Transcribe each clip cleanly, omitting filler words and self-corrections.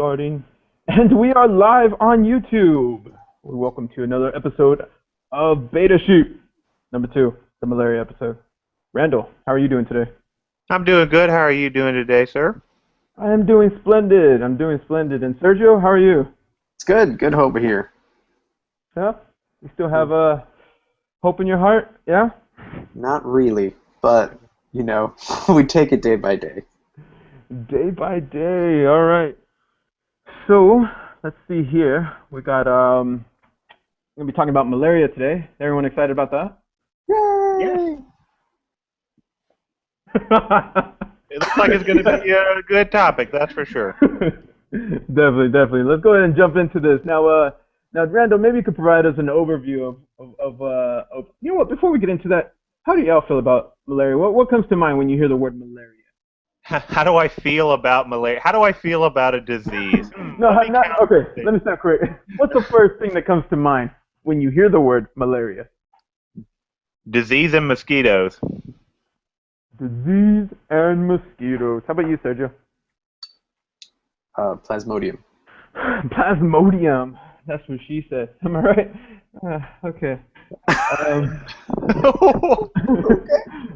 starting. And we are live on YouTube. Welcome to another episode of Beta Shoot, number 2, the malaria episode. Randall, how are you doing today? I'm doing good. How are you doing today, sir? I am doing splendid. And Sergio, how are you? It's good. Good hope here. Yeah? You still have hope in your heart? Yeah? Not really, but, we take it day by day. Day by day. All right. So, let's see here. We got, we're going to be talking about malaria today. Everyone excited about that? Yay! Yes. It looks like it's going to be a good topic, that's for sure. Definitely. Let's go ahead and jump into this. Now, Randall, maybe you could provide us an overview of you know what, before we get into that, how do y'all feel about malaria? What comes to mind when you hear the word malaria? How do I feel about malaria? How do I feel about a disease? Okay, let me start correct. What's the first thing that comes to mind when you hear the word malaria? Disease and mosquitoes. Disease and mosquitoes. How about you, Sergio? Plasmodium. Plasmodium. That's what she said. Am I right? Okay.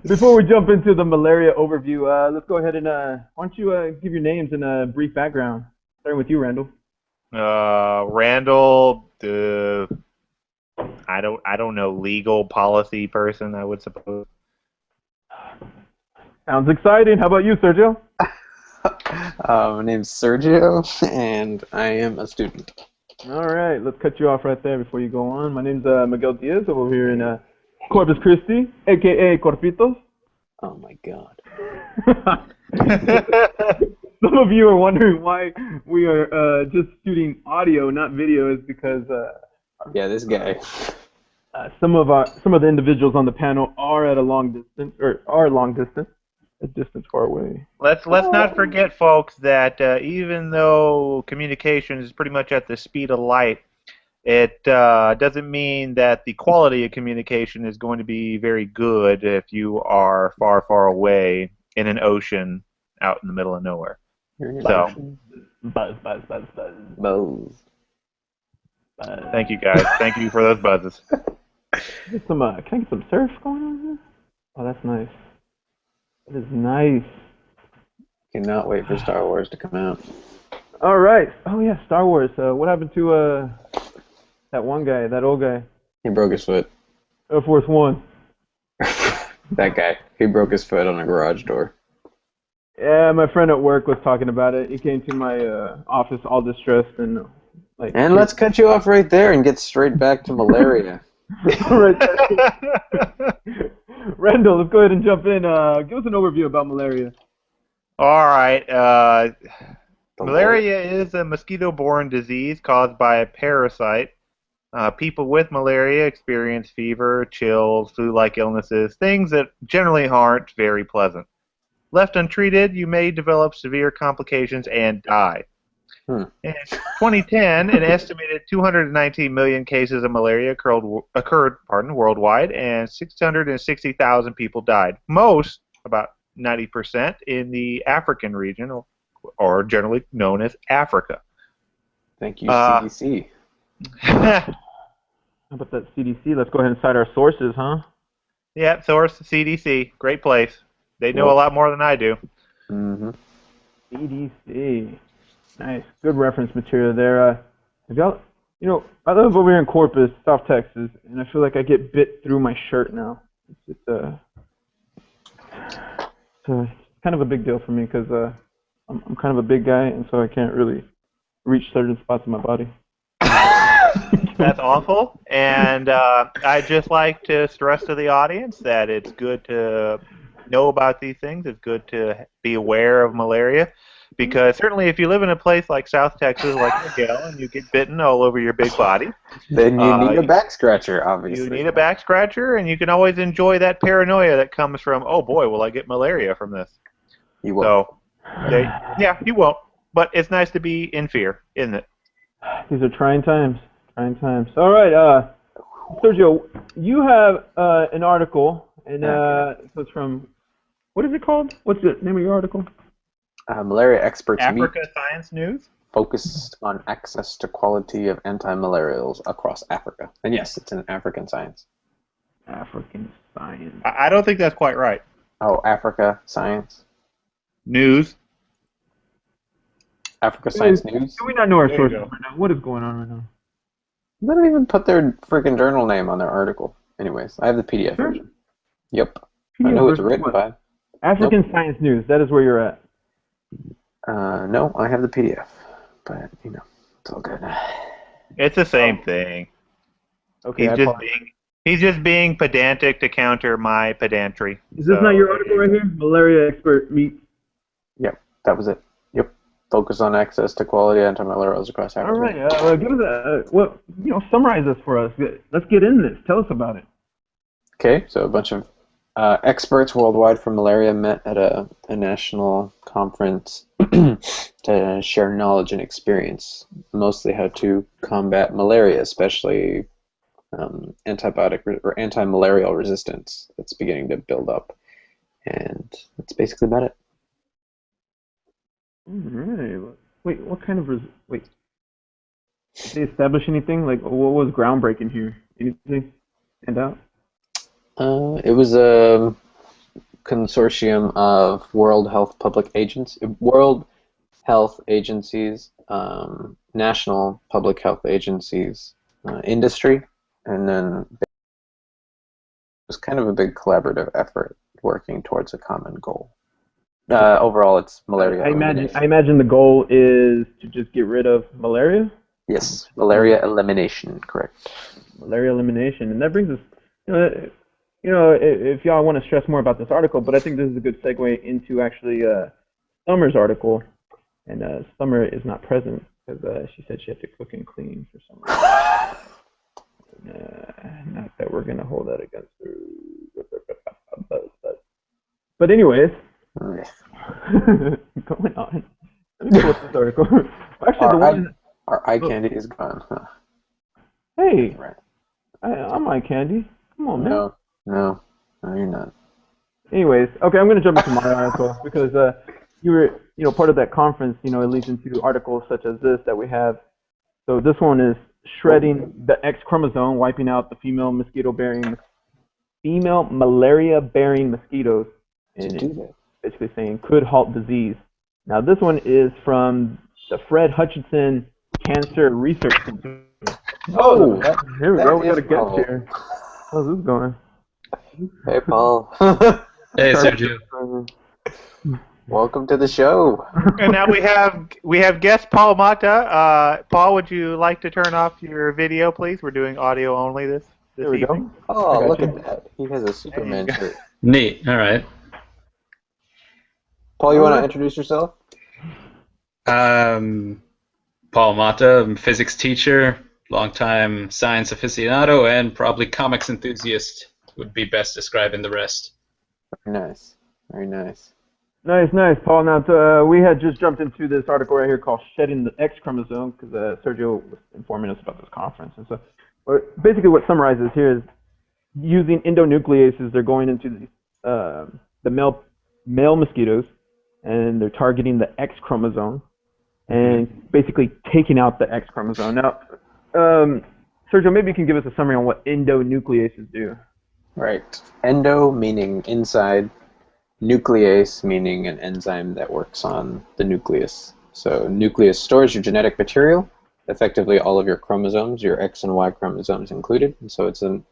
Before we jump into the malaria overview, let's go ahead and why don't you give your names and a brief background, starting with you, Randall. Randall, I don't know, legal policy person, I would suppose. Sounds exciting. How about you, Sergio? My name's Sergio, and I am a student. All right, let's cut you off right there before you go on. My name's Miguel Diaz, over here in Corpus Christi, a.k.a. Corpitos. Oh, my God. Some of you are wondering why we are just shooting audio, not video, is because Yeah, this guy. some of the individuals on the panel are at a long distance, a distance far away. Let's not forget, folks, that even though communication is pretty much at the speed of light, it doesn't mean that the quality of communication is going to be very good if you are far, far away in an ocean out in the middle of nowhere. So, Buzz. thank you, guys. Thank you for those buzzes. Can I get some surf going on here? Oh, that's nice. That is nice. Cannot wait for Star Wars to come out. All right. Oh, yeah, Star Wars. What happened to that one guy, that old guy? He broke his foot. Air Force One. That guy. He broke his foot on a garage door. Yeah, my friend at work was talking about it. He came to my office all distressed and like. And let's cut you off right there and get straight back to malaria. Right there. Randall, let's go ahead and jump in. Give us an overview about malaria. All right. Malaria is a mosquito-borne disease caused by a parasite. People with malaria experience fever, chills, flu-like illnesses, things that generally aren't very pleasant. Left untreated, you may develop severe complications and die. In 2010, an estimated 219 million cases of malaria occurred worldwide, and 660,000 people died. Most, about 90%, in the African region, or generally known as Africa. Thank you, CDC. How about that CDC? Let's go ahead and cite our sources, huh? Yeah, source CDC. Great place. They know a lot more than I do. Mm-hmm. CDC. Nice. Good reference material there. Have y'all, I live over here in Corpus, South Texas, and I feel like I get bit through my shirt now. It's kind of a big deal for me because I'm kind of a big guy, and so I can't really reach certain spots in my body. That's awful, and I'd just like to stress to the audience that it's good to know about these things. It's good to be aware of malaria, because certainly if you live in a place like South Texas, like Miguel, and you get bitten all over your big body, then you need a back scratcher, obviously. You need a back scratcher, and you can always enjoy that paranoia that comes from, oh boy, will I get malaria from this? You won't. So, yeah, you won't, but it's nice to be in fear, isn't it? These are trying times. All right, Sergio, you have an article, and so it's from, what is it called? What's the name of your article? Malaria experts Africa Science News? focused on access to quality of anti-malarials across Africa. And yes, it's an African science. African science. I don't think that's quite right. Oh, Africa science. News. Africa science news. Do we not know our There you sources go. right now? What is going on right now? They don't even put their freaking journal name on their article. Anyways, I have the PDF Sure. version. Yep. I know it's written by. African Science News. That is where you're at. No, I have the PDF. But, it's all good. It's the same thing. Okay. He's just being pedantic to counter my pedantry. Is this not your article right here? Malaria expert meets. Yep, that was it. Yep. Focus on access to quality antimalarials across Africa. All right. Give us summarize this for us. Let's get in this. Tell us about it. Okay, so a bunch of experts worldwide from malaria met at a national conference to share knowledge and experience, mostly how to combat malaria, especially antibiotic or anti-malarial resistance that's beginning to build up. And that's basically about it. All right. Wait, what kind of wait? Did they establish anything? Like, what was groundbreaking here? Anything stand out? It was a consortium of World Health agencies, national public health agencies, industry, and then it was kind of a big collaborative effort working towards a common goal. Overall, it's malaria. I imagine the goal is to just get rid of malaria. Yes, malaria elimination. Correct. Malaria elimination, and that brings us, if y'all want to stress more about this article, but I think this is a good segue into actually Summer's article, and Summer is not present because she said she had to cook and clean for some reason. Not that we're gonna hold that against her. But anyways, going on. Let me pull up this article. Actually, our eye candy is gone. Huh? Hey, Right. I'm eye candy. Come on, man. No, you're not. Anyways, okay, I'm going to jump into my article because you were, part of that conference. It leads into articles such as this that we have. So this one is shredding the X chromosome, wiping out the female malaria-bearing mosquitoes, and basically saying could halt disease. Now this one is from the Fred Hutchinson Cancer Research Center. Oh, here we go. We got a guest here. How's this going? Hey, Paul. Hey, Sergio. Welcome to the show. And now we have guest Paul Mata. Paul, would you like to turn off your video, please? We're doing audio only this There we evening. go. Oh, look at that. He has a Superman shirt. Neat. All right. Paul, you want to introduce yourself? Paul Mata, I'm a physics teacher, longtime science aficionado, and probably comics enthusiast would be best describing the rest. Very nice. Very nice. Nice, Paul. Now, we had just jumped into this article right here called Shedding the X Chromosome because Sergio was informing us about this conference. And so basically what summarizes here is using endonucleases, they're going into the male mosquitoes, and they're targeting the X chromosome and basically taking out the X chromosome. Now, Sergio, maybe you can give us a summary on what endonucleases do. Right. Endo meaning inside, nuclease meaning an enzyme that works on the nucleus. So nucleus stores your genetic material, effectively all of your chromosomes, your X and Y chromosomes included. And so it's an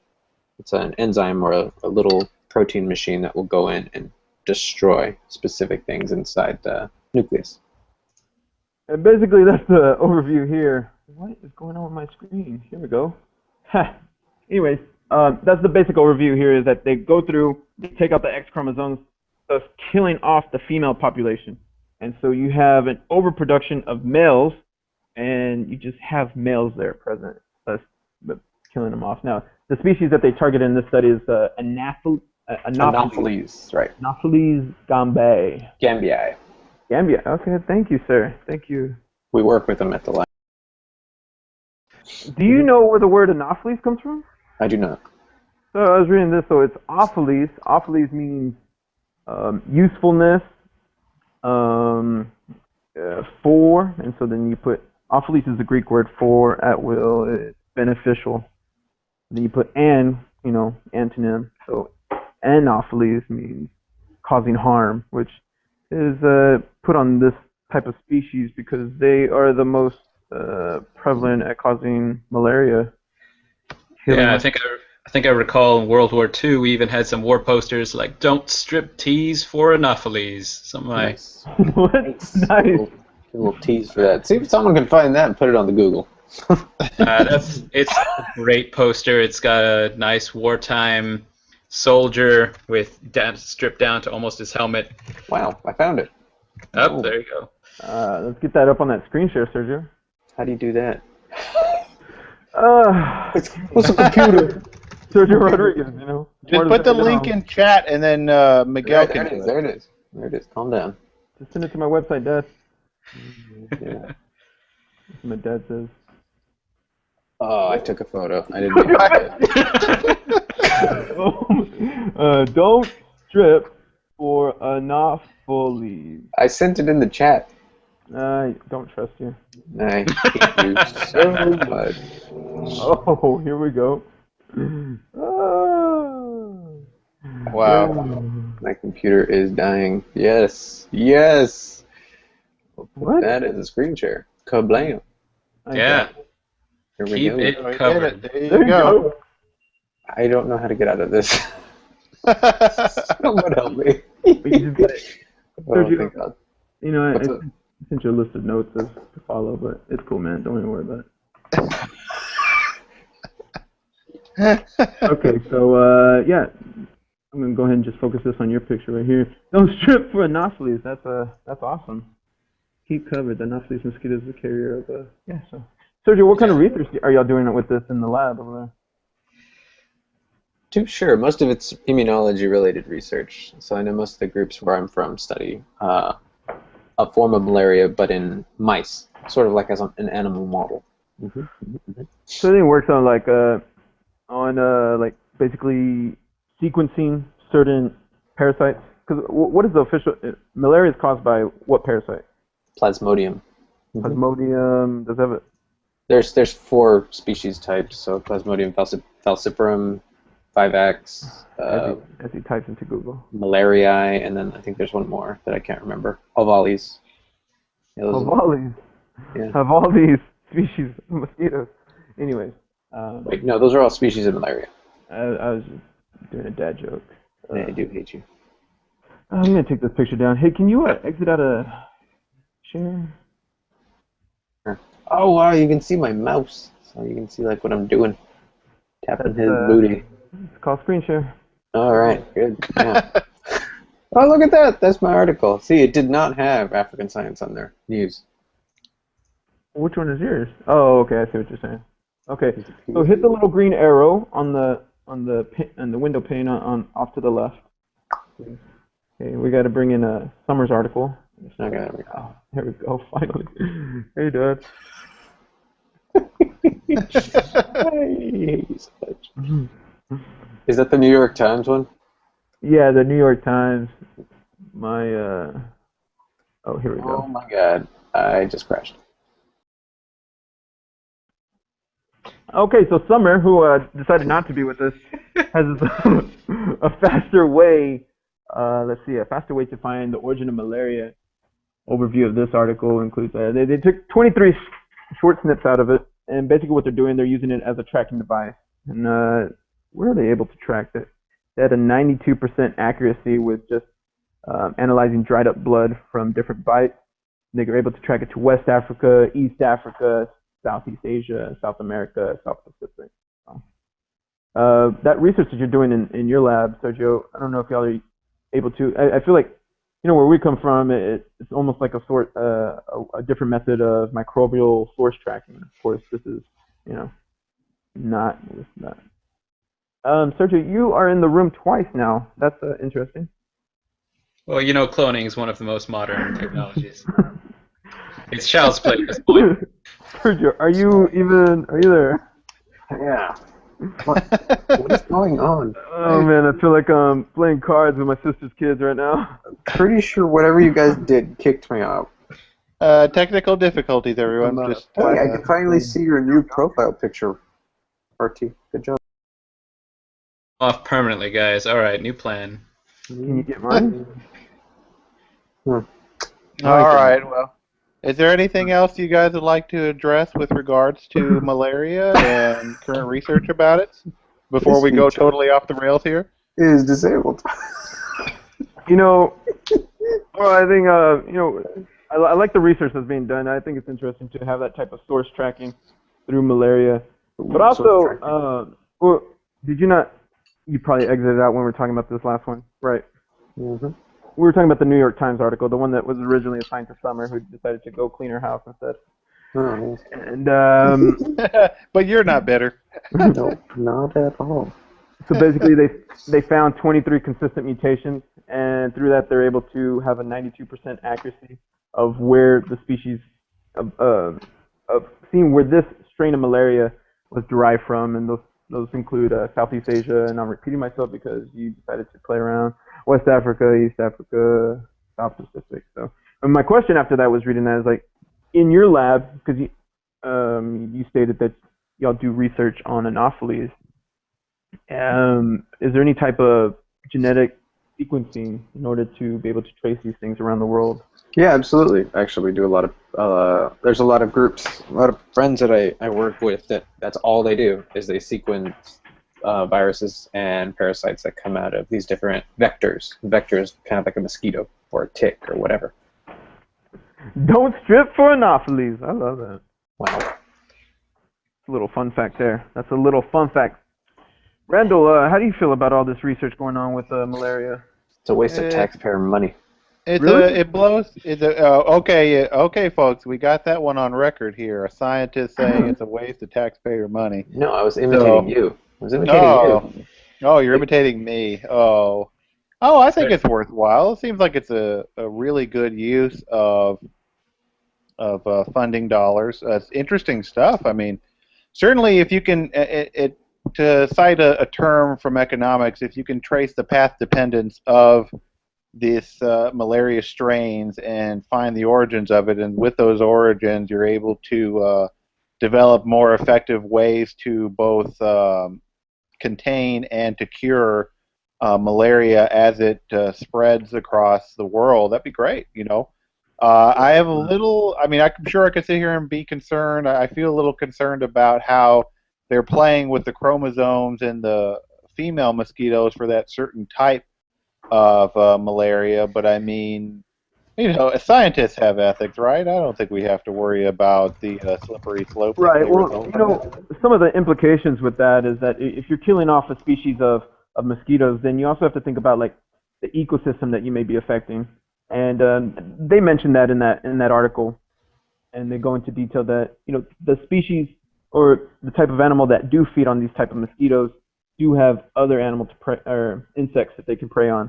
enzyme or a little protein machine that will go in and destroy specific things inside the nucleus. And basically that's the overview here. What is going on with my screen? Here we go. Anyways, that's the basic overview here, is that they go through, they take out the X chromosomes, thus killing off the female population. And so you have an overproduction of males, and you just have males there present, thus killing them off. Now, the species that they targeted in this study is Anopheles, right. Anopheles Gambii. Gambia. Okay, thank you, sir. Thank you. We work with them at the lab. Do you know where the word Anopheles comes from? I do not. So I was reading this, so it's opheles. Opheles means usefulness, for, and so then you put off-lease is the Greek word for at will. It's beneficial. Then you put an, antonym. So anopheles means causing harm, which is put on this type of species because they are the most prevalent at causing malaria. Yeah, I think I recall in World War II we even had some war posters like "Don't strip tease for Anopheles." Some of my Nice. What? Nice. Little tease for that. See if someone can find that and put it on the Google. it's a great poster. It's got a nice wartime soldier with stripped down to almost his helmet. Wow, I found it. Oh, there you go. Let's get that up on that screen share, Sergio. How do you do that? What's a computer? Sergio Rodriguez, Just put the link in chat, and then Miguel can do it. There it is. There it is. Calm down. Just send it to my website, Dad. Yeah. That's what my dad says. Oh, I took a photo. I didn't mean to. Don't strip for Anopheles. I sent it in the chat. I don't trust you. I hate you so much. Oh, here we go. Wow. My computer is dying. Yes. Yes. We'll put What? that as a screen share. Kablam. Yeah, Here we keep go. it covered. There you There you go. go. I don't know how to get out of this. Someone help me. But you just gotta, Oh, thank God. I What's up? sent you a list of notes to follow, but it's cool, man. Don't even worry about it. Okay, so yeah, I'm gonna go ahead and just focus this on your picture right here. Don't strip for Anopheles. That's awesome. Keep covered. The Anopheles mosquito is the carrier of yeah. So, Sergio, what kind of research are y'all doing with this in the lab over there? Too sure. Most of it's immunology-related research. So I know most of the groups where I'm from study a form of malaria, but in mice, sort of like as an animal model. So everything works on like basically sequencing certain parasites. Because what is the official? Malaria is caused by what parasite? Plasmodium. Plasmodium. Does it have a? There's 4 species types. So Plasmodium falciparum, 5X, As he types into Google. Malariae, and then I think there's one more that I can't remember. Ovales. Yeah, Of all these species of mosquitoes. Anyways. Wait, no, those are all species of malaria. I was just doing a dad joke. I do hate you. I'm gonna take this picture down. Hey, can you exit out of share? Oh wow, you can see my mouse, so you can see like what I'm doing, tapping his booty. It's called screen share. All right, good. Yeah. Oh, look at that! That's my article. See, it did not have African science on there. News. Which one is yours? Oh, okay, I see what you're saying. Okay, so hit the little green arrow on the window pane on off to the left. Okay, we got to bring in a Summers article. Okay. Oh, there we go. Finally. Hey, Dad. Is that the New York Times one? Yeah, the New York Times. My oh, here we go. Oh my God, I just crashed. Okay, so Summer, who decided not to be with us, has a faster way. Let's see, a faster way to find the origin of malaria. Overview of this article includes they took 23 short snips out of it, and basically what they're doing, they're using it as a tracking device. And where are they able to track it? They had a 92% accuracy with just analyzing dried up blood from different bites. They were able to track it to West Africa, East Africa, Southeast Asia, South America, South Pacific. That research that you're doing in your lab, Sergio, I don't know if y'all are able to. I feel like, where we come from, it's almost like a different method of microbial source tracking. Of course, this is, not with that. Sergio, you are in the room twice now. That's interesting. Well, cloning is one of the most modern technologies. It's child's play at this point. Sergio, are you there? Yeah. What is going on? Oh man, I feel like I'm playing cards with my sister's kids right now. Pretty sure whatever you guys did kicked me out. Technical difficulties, everyone. Some, Just Hey, I plastic can finally thing. see your new profile picture, RT. Good job. Off permanently, guys. All right, new plan. Can you get mine? Hmm. I like all that. right. Well, is there anything else you guys would like to address with regards to malaria and current research about it before This we go feature totally off the rails here? is disabled. You know, well, I think I like the research that's being done. I think it's interesting to have that type of source tracking through malaria. But Source also, tracking. well, did you not? You probably exited out when we were talking about this last one, right? Mm-hmm. We were talking about the New York Times article, the one that was originally assigned to Summer, who decided to go clean her house instead. Oh, And But you're not bitter. no, not at all. so basically, they found 23 consistent mutations, and through that, they're able to have a 92% accuracy of where the species of seeing where this strain of malaria was derived from, and those include Southeast Asia, and I'm repeating myself because you decided to play around, West Africa, East Africa, South Pacific. So, and my question after that was reading that is like, in your lab, because you stated that y'all do research on Anopheles. Is there any type of genetic sequencing in order to be able to trace these things around the world? Yeah, absolutely. Actually, we do a lot of. There's a lot of groups, a lot of friends that I work with that's all they do is they sequence viruses and parasites that come out of these different vectors. Vectors, kind of like a mosquito or a tick or whatever. Don't strip for Anopheles. I love that. Wow. It's a little fun fact there. That's a little fun fact. Randall, how do you feel about all this research going on with malaria? It's a waste of It's taxpayer money. Really? it blows. Okay, okay, folks, we got that one on record here. A scientist saying it's a waste of taxpayer money. No, I was imitating So, you. I was imitating you. oh, you're imitating me. I think it's worthwhile. It seems like it's a really good use of funding dollars. It's interesting stuff. I mean, certainly if you can, to cite a term from economics, if you can trace the path dependence of these malaria strains and find the origins of it, and with those origins, you're able to develop more effective ways to both contain and to cure malaria as it spreads across the world. That'd be great, you know. I have a little. I mean, I'm sure I could sit here and be concerned. I feel a little concerned about how they're playing with the chromosomes in the female mosquitoes for that certain type of malaria. But I mean, you know, scientists have ethics, right? I don't think we have to worry about the slippery slope that Right. may Well, result you from know, that. some of the implications with that is that if you're killing off a species of mosquitoes, then you also have to think about like the ecosystem that you may be affecting. And they mentioned that in that article, and they go into detail that the species or the type of animal that do feed on these type of mosquitoes do have other animal to prey or insects that they can prey on,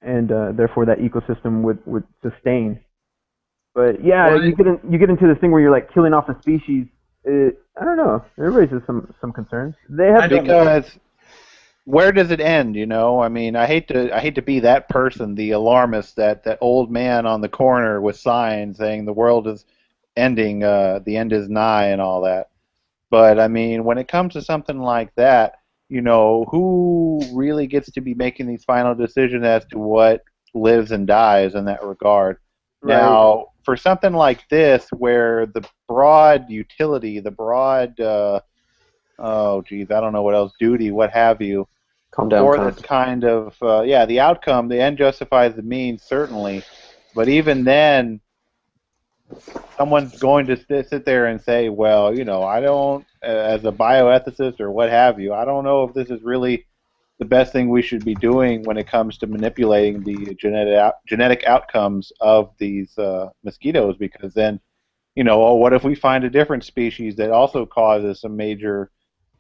and therefore that ecosystem would sustain. But yeah, Well, you get into this thing where you're like killing off a species. I don't know. It raises some concerns. They have done that. because where does it end? You know, I mean, I hate to be that person, the alarmist, that old man on the corner with signs saying the world is ending, the end is nigh, and all that. But I mean, when it comes to something like that, you know, who really gets to be making these final decisions as to what lives and dies in that regard? Right. Now, for something like this, where the broad utility, the broad, oh geez, I don't know what else, duty, what have you, Calm down, for this Kant. kind of, yeah, the outcome, the end justifies the means, certainly. But even then, someone's going to sit there and say, well, you know, I don't, as a bioethicist or what have you, I don't know if this is really the best thing we should be doing when it comes to manipulating the genetic outcomes of these mosquitoes, because then, you know, oh, what if we find a different species that also causes some major,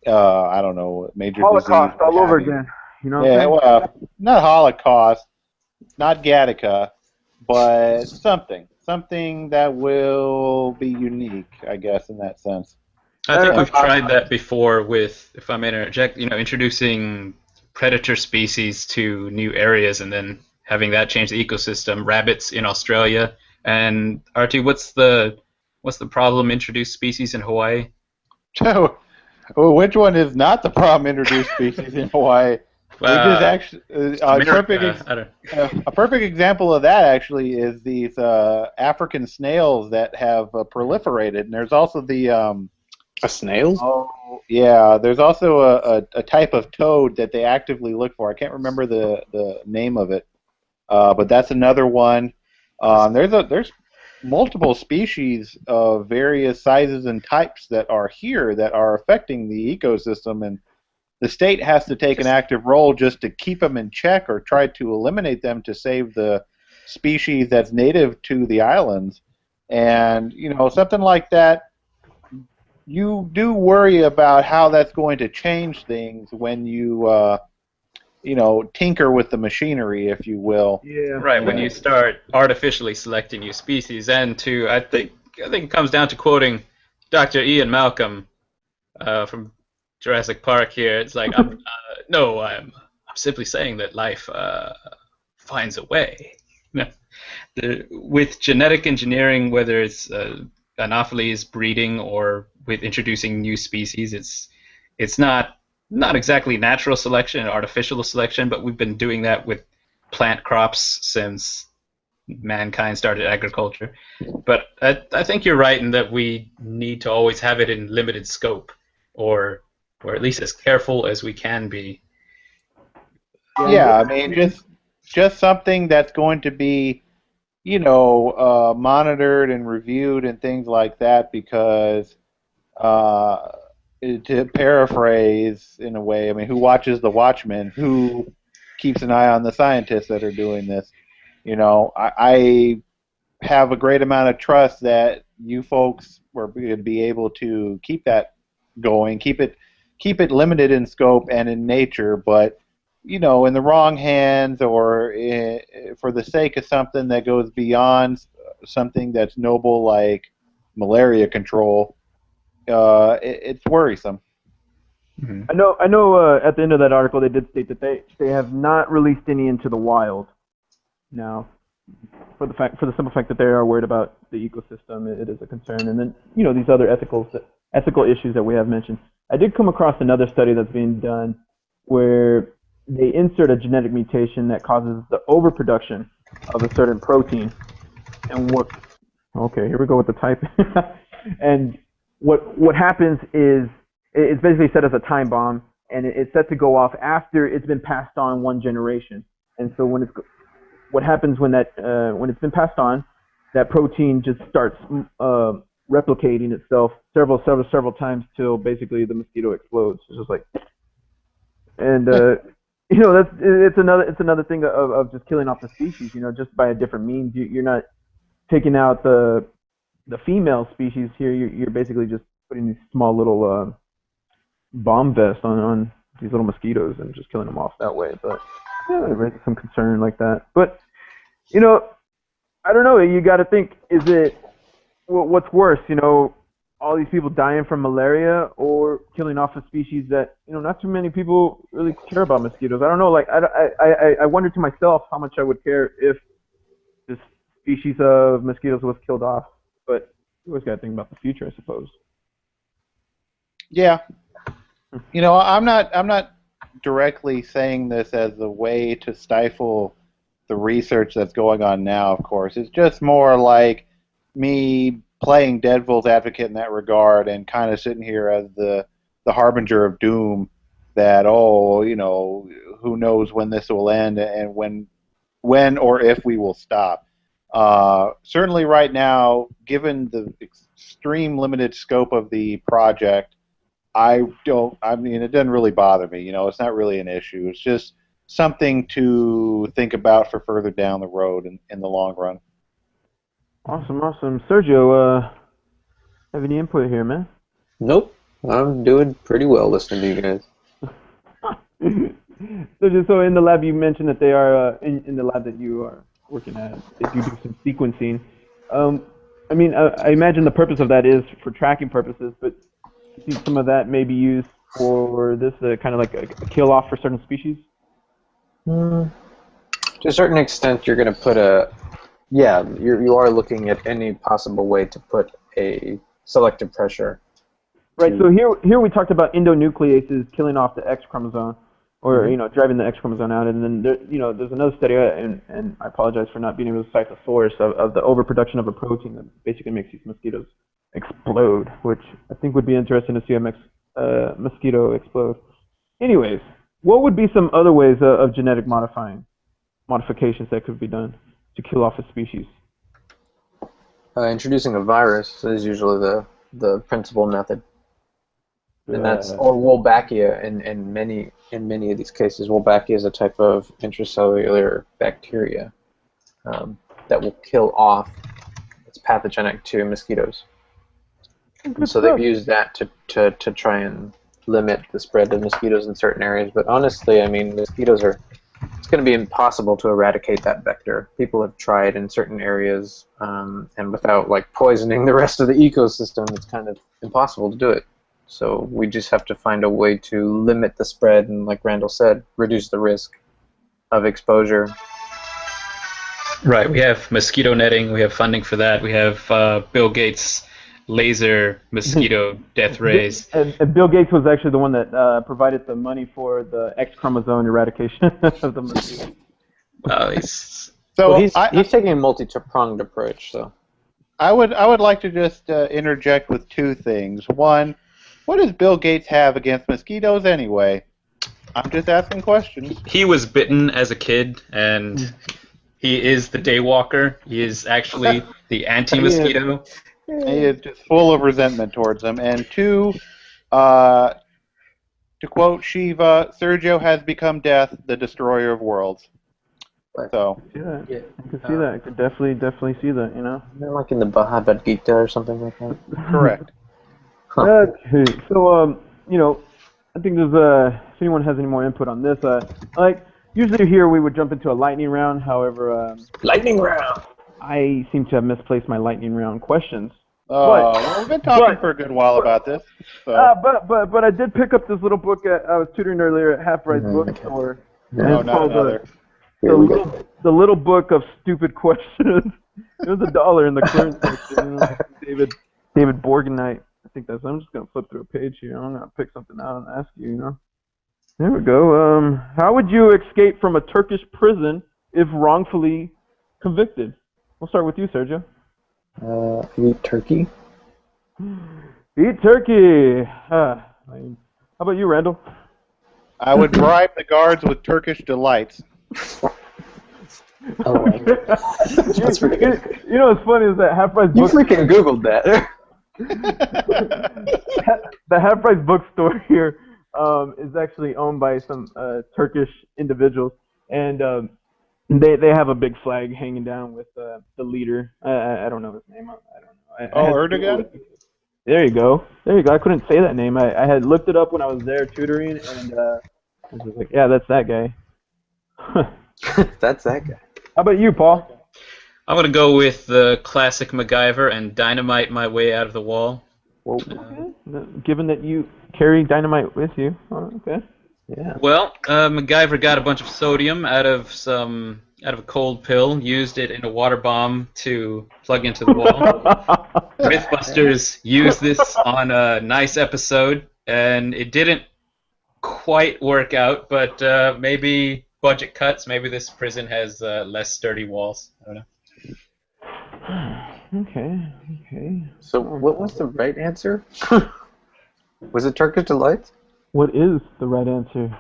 I don't know, major disease, Holocaust what all over have you. again. You know what I'm Yeah, saying? well, not Holocaust, not Gattaca, but something that will be unique, I guess, in that sense. I think we've I, tried that before with, if I may interject, introducing predator species to new areas and then having that change the ecosystem. Rabbits in Australia And RT, what's the problem introduced species in Hawaii? So, well, which one is not the problem introduced species in Hawaii? We just actually America. I don't. a perfect example of that actually is these African snails that have proliferated, and there's also the A snail? oh yeah, there's also a type of toad that they actively look for. I can't remember the name of it, but that's another one. There's multiple species of various sizes and types that are here that are affecting the ecosystem, and the state has to take an active role just to keep them in check or try to eliminate them to save the species that's native to the islands. And something like that, you do worry about how that's going to change things when you tinker with the machinery, if you will. Yeah. Right, when you start artificially selecting new species, and I think it comes down to quoting Dr. Ian Malcolm from Jurassic Park here. It's like, I'm simply saying that life finds a way. With genetic engineering, whether it's Anopheles breeding or with introducing new species, it's not exactly natural selection, artificial selection, but we've been doing that with plant crops since mankind started agriculture. But I think you're right in that we need to always have it in limited scope, or at least as careful as we can be. Yeah, I mean, just something that's going to be, monitored and reviewed and things like that, because to paraphrase in a way, I mean, who watches the Watchmen? Who keeps an eye on the scientists that are doing this? I have a great amount of trust that you folks are going to be able to keep that going, keep it limited in scope and in nature, but in the wrong hands or for the sake of something that goes beyond something that's noble like malaria control, it's worrisome. Mm-hmm. I know. At the end of that article, they did state that they have not released any into the wild. Now, for the simple fact that they are worried about the ecosystem, it is a concern. And then these other ethical issues that we have mentioned. I did come across another study that's being done where they insert a genetic mutation that causes the overproduction of a certain protein. And okay, here we go with the type. And what happens is it's basically set as a time bomb, and it's set to go off after it's been passed on one generation. And so what happens when it's been passed on, that protein just starts replicating itself several times till basically the mosquito explodes. It's just like, and it's another thing of just killing off the species. Just by a different means. You're not taking out the female species here. You're basically just putting these small little bomb vests on these little mosquitoes and just killing them off that way. But yeah, it raises some concern like that. But I don't know. You got to think: is it what's worse? All these people dying from malaria, or killing off a species that not too many people really care about mosquitoes. I don't know. Like I wonder to myself how much I would care if this species of mosquitoes was killed off. But you always got to think about the future, I suppose. Yeah. I'm not directly saying this as a way to stifle the research that's going on now, of course. It's just more like me playing devil's advocate in that regard and kind of sitting here as the harbinger of doom that, who knows when this will end and when or if we will stop. Certainly right now, given the extreme limited scope of the project, it doesn't really bother me. It's not really an issue. It's just something to think about for further down the road in the long run. Awesome. Sergio, have any input here, man? Nope. I'm doing pretty well listening to you guys. So in the lab, you mentioned that they are, in the lab that you are working at, that you do some sequencing. I imagine the purpose of that is for tracking purposes, but you think some of that may be used for this kind of like a kill-off for certain species? To a certain extent, you're going to put Yeah, you are looking at any possible way to put a selective pressure. Right. So here we talked about endonucleases killing off the X chromosome, or driving the X chromosome out, and then there's another study, and I apologize for not being able to cite the source of the overproduction of a protein that basically makes these mosquitoes explode, which I think would be interesting to see a mosquito explode. Anyways, what would be some other ways of genetic modifications that could be done to kill off a species? Introducing a virus is usually the principal method. And that's, or Wolbachia in many of these cases. Wolbachia is a type of intracellular bacteria that will kill off. It's pathogenic to mosquitoes. And so they've used that to try and limit the spread of mosquitoes in certain areas. But honestly, I mean, mosquitoes it's going to be impossible to eradicate that vector. People have tried in certain areas, and without like poisoning the rest of the ecosystem, it's kind of impossible to do it. So we just have to find a way to limit the spread and, like Randall said, reduce the risk of exposure. Right. We have mosquito netting. We have funding for that. We have Bill Gates' laser mosquito death rays. And Bill Gates was actually the one that provided the money for the X chromosome eradication of the mosquito. So he's taking a multi-pronged approach. So I would like to just interject with two things. One, what does Bill Gates have against mosquitoes anyway? I'm just asking questions. He was bitten as a kid, and he is the daywalker. He is actually the anti-mosquito. He is just full of resentment towards them. And two, to quote Shiva, Sergio has become death, the destroyer of worlds. So yeah, I can see that. I could definitely see that. They're like in the Bhagavad Gita or something like that. Correct. Okay, so I think there's if anyone has any more input on this, usually here we would jump into a lightning round. However, lightning round. I seem to have misplaced my lightning round questions. Well, we've been talking for a good while about this. So. But I did pick up this little book I was tutoring earlier at Half Price Bookstore. No, not another. The little book of stupid questions. It was $1 in the clearance section. David Borgenite. I think that's. I'm just gonna flip through a page here. I'm gonna pick something out and ask you. There we go. How would you escape from a Turkish prison if wrongfully convicted? We'll start with you, Sergio. Eat turkey. Eat turkey. How about you, Randall? I would bribe the guards with Turkish delights. Oh my God. That's pretty good. You know what's funny is that Half Price You freaking Googled that. The Half Price Bookstore here is actually owned by some Turkish individuals, and they have a big flag hanging down with the leader. I don't know his name. I don't know. Erdogan? There you go. I couldn't say that name. I had looked it up when I was there tutoring, and I was like, yeah, that's that guy. That's that guy. How about you, Paul? I'm going to go with the classic MacGyver and dynamite my way out of the wall. Okay. Given that you carry dynamite with you. Oh, okay. Yeah. Well, MacGyver got a bunch of sodium out of a cold pill, used it in a water bomb to plug into the wall. Mythbusters used this on a nice episode, and it didn't quite work out, but maybe budget cuts. Maybe this prison has less sturdy walls. I don't know. Okay. So what was the right answer? Was it Turkish delights? What is the right answer?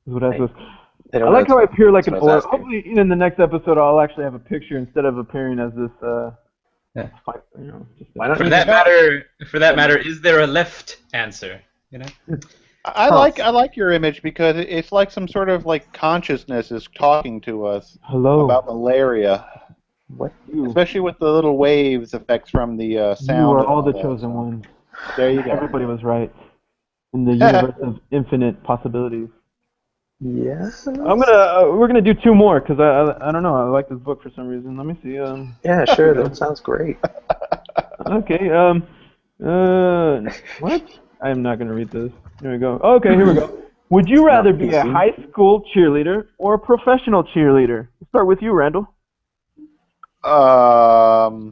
Is what I was. I I like how I appear like an oracle. Hopefully, in the next episode, I'll actually have a picture instead of appearing as this. For that matter, is there a left answer? I like your image because it's like some sort of like consciousness is talking to us about malaria. What? Especially with the little waves effects from the sound. You are all the chosen ones. There you go. Everybody was right. In the universe of infinite possibilities. Yes. We're gonna do two more because I don't know. I like this book for some reason. Let me see. Yeah, sure. That sounds great. Okay. What? I am not gonna read this. Here we go. Okay, here we go. Would you rather be a high school cheerleader or a professional cheerleader? Let's start with you, Randall. Wow,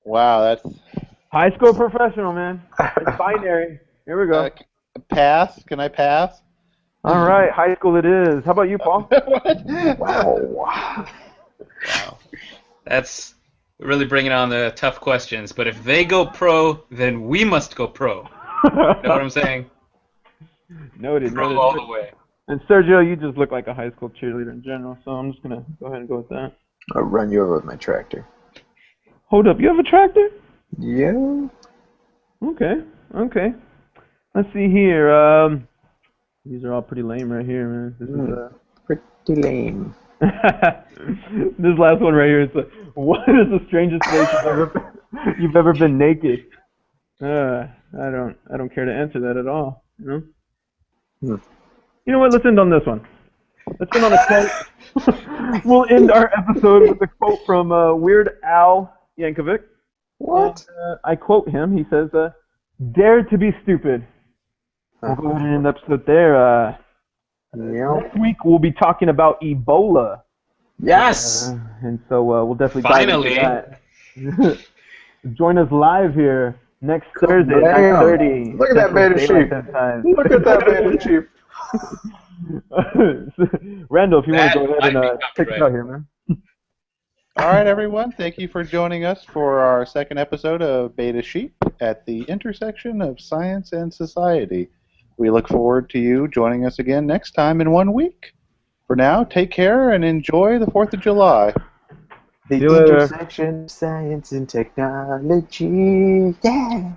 that's High school professional, man. It's binary. Here we go. pass. Can I pass? All right, high school it is. How about you, Paul? What? Wow. Wow. That's really bringing on the tough questions. But if they go pro, then we must go pro. You know what I'm saying? Noted, Pro noted. all the way. And Sergio, you just look like a high school cheerleader in general, so I'm just gonna go ahead and go with that. I'll run you over with my tractor. Hold up, you have a tractor? Yeah. Okay, okay. Let's see here. These are all pretty lame right here, man. This is Pretty lame. this last one right here is what is the strangest place you've ever been naked? I don't care to answer that at all. You know. You know what? Let's end on this one. Let's end on a quote. We'll end our episode with a quote from Weird Al Yankovic. What? And, I quote him. He says, "Dare to be stupid." We'll go ahead and end the episode there. Next week we'll be talking about Ebola. Yes. And so we'll definitely dive into that. Join us live here next Thursday, 9:30. Look at that beta sheep. Look at that beta sheep. Randall, if you want to go That ahead might and be take it out here, man. All right, everyone. Thank you for joining us for our second episode of Beta Sheep at the intersection of science and society. We look forward to you joining us again next time in 1 week. For now, take care and enjoy the 4th of July. The intersection of science and technology. Yeah.